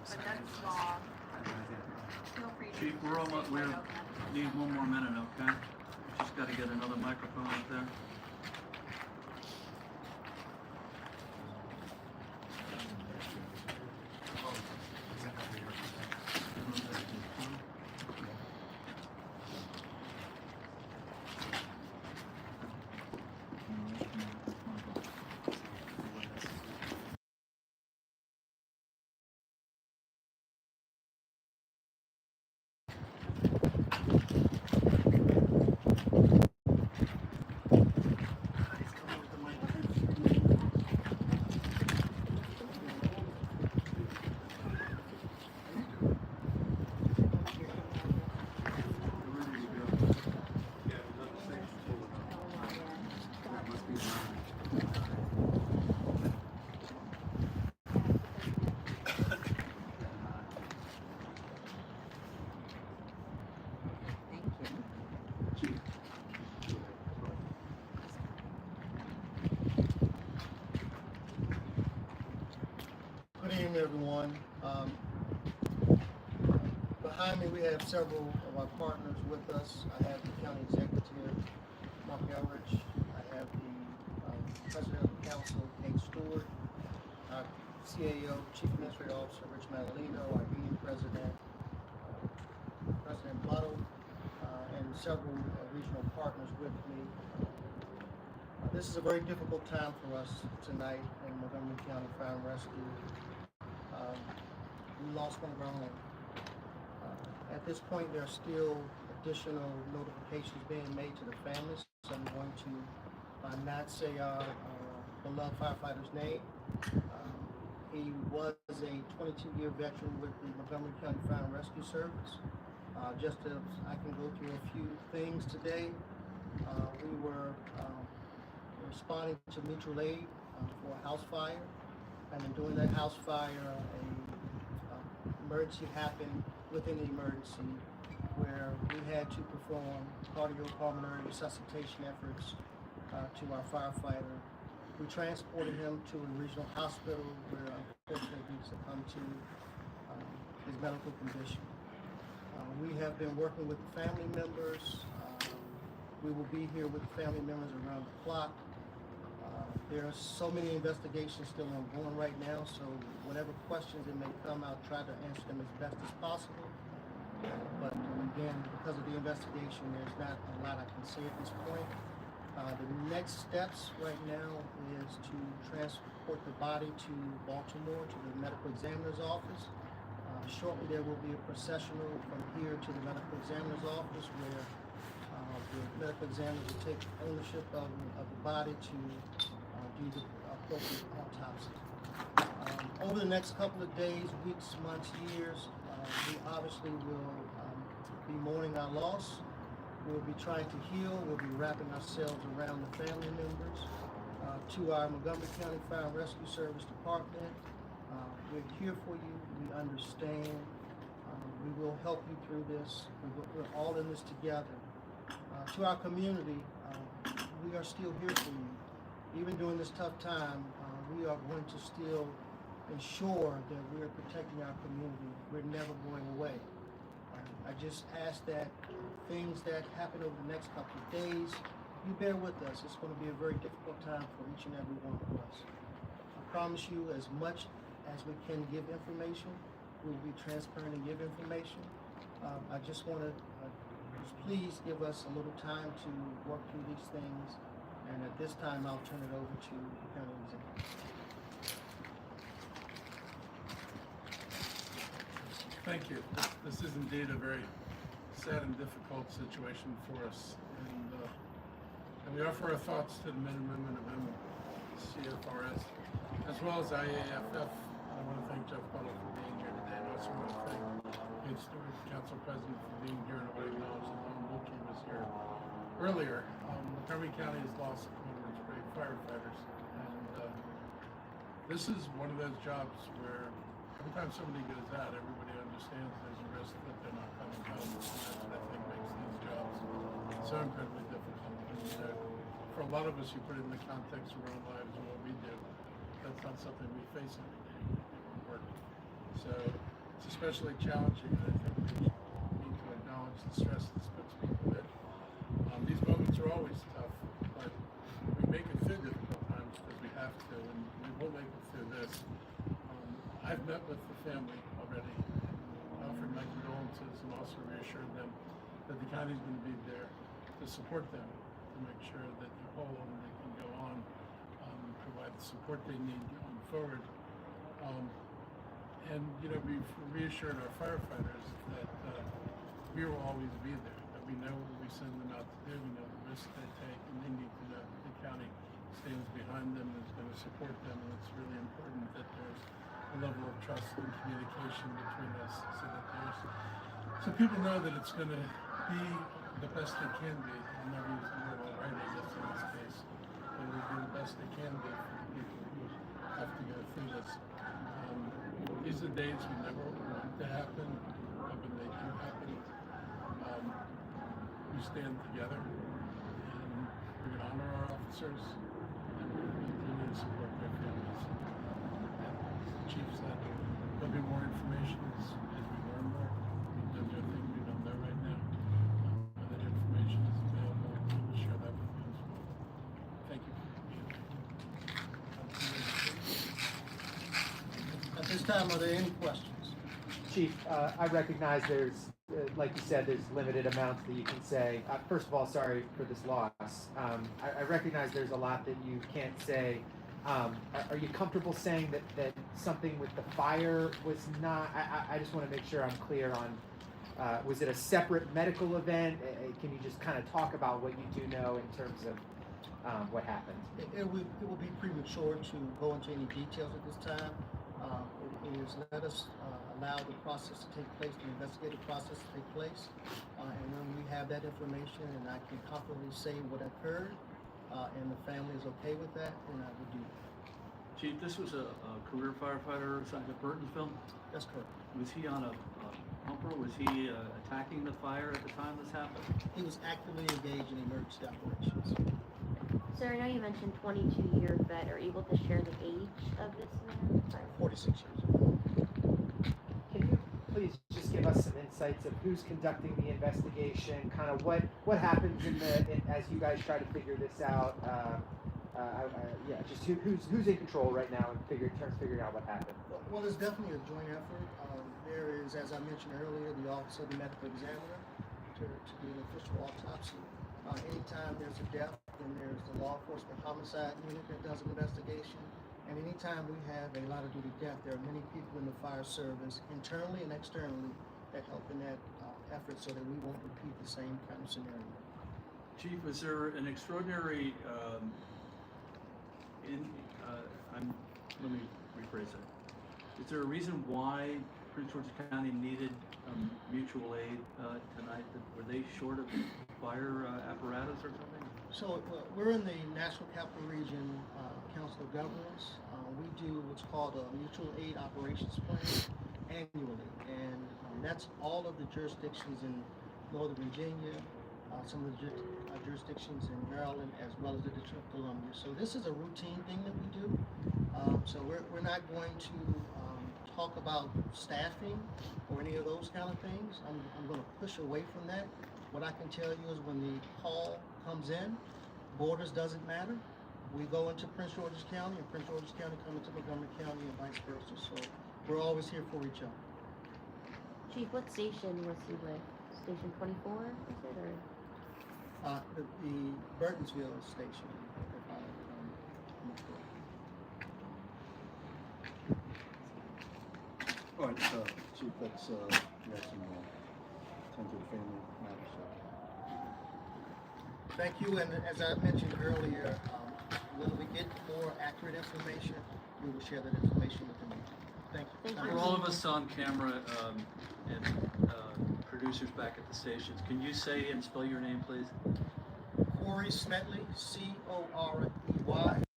but that's law. Feel free to. Chief, we're almost, we need one more minute, okay? Just gotta get another microphone up there. Good evening, everyone. Behind me, we have several of our partners with us. I have the County Executive, Montgomery. I have the President of the Council, Kate Stewart, our CAO, Chief Administrative Officer, Rich Madalino, our Union President, President Buttle, and several regional partners with me. This is a very difficult time for us tonight in Montgomery County Fire and Rescue. We lost one of our own. At this point, there are still additional notifications being made to the families. So I'm going to not say our beloved firefighter's name. He was a 22-year veteran with the Montgomery County Fire and Rescue Service. Just as I can go through a few things today, we were responding to mutual aid for a house fire. And then during that house fire, a emergency happened within the emergency where we had to perform cardiopulmonary resuscitation efforts to our firefighter. We transported him to a regional hospital where unfortunately he succumbed to his medical condition. We have been working with the family members. We will be here with the family members around the clock. There are so many investigations still ongoing right now, so whatever questions that may come, I'll try to answer them as best as possible. But again, because of the investigation, there's not a lot I can say at this point. The next steps right now is to transport the body to Baltimore, to the medical examiner's office. Shortly there will be a processional from here to the medical examiner's office where the medical examiner will take ownership of the body to do the appropriate autopsy. Over the next couple of days, weeks, months, years, we obviously will be mourning our loss. We'll be trying to heal. We'll be wrapping ourselves around the family members. To our Montgomery County Fire and Rescue Service Department, we're here for you. We understand. We will help you through this. We're all in this together. To our community, we are still here for you. Even during this tough time, we are going to still ensure that we're protecting our community. We're never going away. I just ask that things that happen over the next couple of days, you bear with us. It's going to be a very difficult time for each and every one of us. I promise you, as much as we can give information, we will be transparent and give information. I just want to please give us a little time to work through these things. And at this time, I'll turn it over to the county executive. Thank you. This is indeed a very sad and difficult situation for us. And we offer our thoughts to the men and women of CFRS, as well as IAFF. I want to thank Jeff Buttle for being here today. And I also want to thank Kate Stewart, Council President, for being here. And I want to acknowledge that Don Wilkie was here earlier. Montgomery County has lost one of its great firefighters, and this is one of those jobs where every time somebody goes out, everybody understands there's a risk that they're not coming home, and that's what I think makes these jobs so incredibly difficult. And for a lot of us, you put it in the context of our own lives and what we do, that's not something we face every day when we're working. So especially challenging, and I think we need to acknowledge the stress this puts people in. These moments are always tough, but we make it through difficult times because we have to, and we will make it through this. I've met with the family already, offered my condolences, and also reassured them that the county's going to be there to support them, to make sure that they're whole and they can go on, provide the support they need going forward. And we've reassured our firefighters that we will always be there, that we know what we send them out to do, we know the risks they take, and they need to know that the county stands behind them and is going to support them, and it's really important that there's a level of trust and communication between us so people know that it's going to be the best it can be. I'll never use the word alright, I guess, in this case, but it will be the best it can be for the people who have to go through this. These are days we never want to happen, but when they do happen, we stand together, and we're going to honor our officers, and we're going to continue to support their families. And as the chief said, there'll be more information as we learn more. There's no thing we don't know right now. When that information is available, we'll share that with you as well. Thank you for being here. At this time, are there any questions? Chief, I recognize there's, like you said, there's limited amounts that you can say. First of all, sorry for this loss. I recognize there's a lot that you can't say. Are you comfortable saying that something with the fire was not, I just want to make sure I'm clear on, was it a separate medical event? Can you just kind of talk about what you do know in terms of what happened? It will be premature to go into any details at this time. It is let us allow the process to take place, the investigative process to take place, and when we have that information and I can confidently say what occurred, and the family is okay with that, then I would do that. Chief, this was a career firefighter assigned to Burtonsville. That's correct. Was he on a pumper? Was he attacking the fire at the time this happened? He was actively engaged in emergency operations. Sir, I know you mentioned 22-year vet. Are you able to share the age of this man? 46 years old. Can you please just give us some insights of who's conducting the investigation, kind of what happens as you guys try to figure this out? Just who's in control right now in terms of figuring out what happened? Well, it's definitely a joint effort. There is, as I mentioned earlier, the Office of the Medical Examiner to do an official autopsy. Anytime there's a death, then there's the law enforcement homicide unit that does an investigation. And anytime we have a line of duty death, there are many people in the fire service, internally and externally, that help in that effort so that we won't repeat the same kind of scenario. Chief, was there an extraordinary, let me rephrase it. Is there a reason why Prince George's County needed mutual aid tonight? Were they short of fire apparatus or something? So we're in the National Capital Region Council of Governors. We do what's called a mutual aid operations plan annually, and that's all of the jurisdictions in Northern Virginia, some of the jurisdictions in Maryland, as well as the District of Columbia. So this is a routine thing that we do. So we're not going to talk about staffing or any of those kind of things. I'm going to push away from that. What I can tell you is when the call comes in, borders doesn't matter. We go into Prince George's County, and Prince George's County come into Montgomery County, and vice versa. So we're always here for each other. Chief, what station was he with? Station 24, is it, or? The Burtonsville station. All right, Chief, let's we have some tend to the family matters. Thank you, and as I mentioned earlier, when we get more accurate information, we will share that information with the media. Thank you. Thank you. For all of us on camera and producers back at the stations, can you say and spell your name, please? Corey Smetley, Corey.